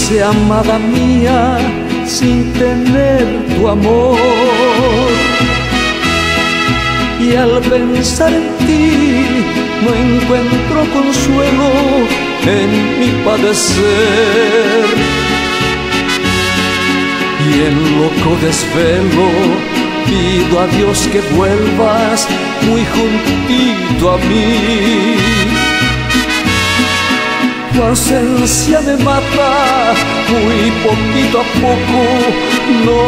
Quise, amada mía, sin tener tu amor, y al pensar en ti no encuentro consuelo en mi padecer. Y en loco desvelo pido a Dios que vuelvas muy juntito a mí. Tu ausencia me mata, muy poquito a poco no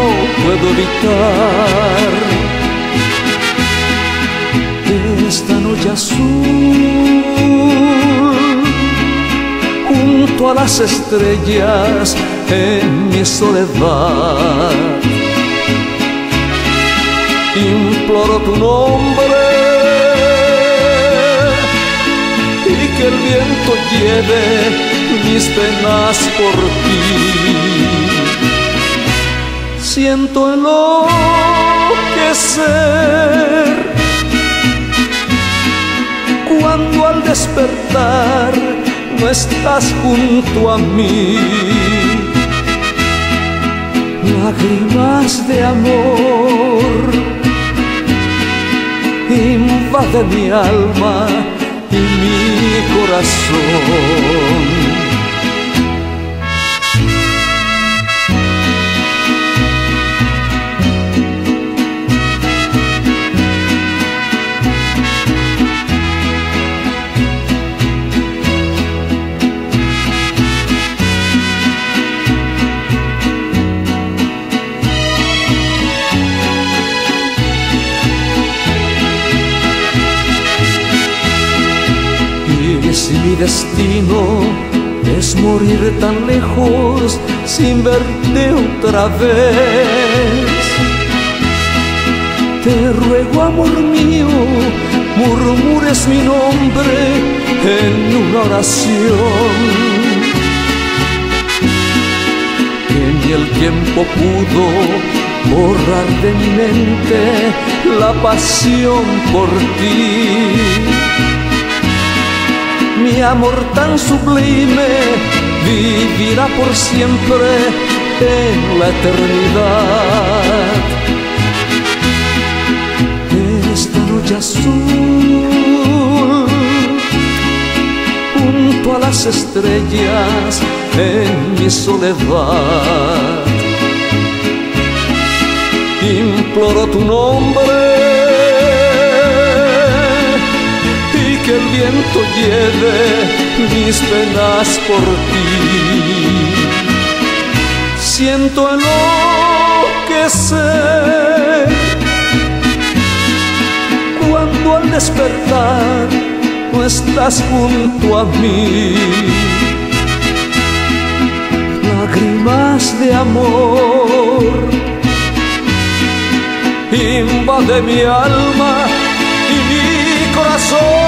puedo evitar esta noche azul junto a las estrellas en mi soledad. Imploro tu nombre y que el viento lleve mis penas por ti. Siento enloquecer cuando al despertar no estás junto a mí. Lágrimas de amor invaden mi alma y mi corazón. Si mi destino es morir tan lejos sin verte otra vez, te ruego, amor mío, murmures mi nombre en una oración. Que ni el tiempo pudo borrar de mi mente la pasión por ti. Mi amor tan sublime vivirá por siempre en la eternidad. Esta noche azul junto a las estrellas en mi soledad. Imploro tu nombre y que el viento lleve mis penas por ti. Siento enloquecer cuando al despertar no estás junto a mí. Lágrimas de amor invade mi alma y mi corazón.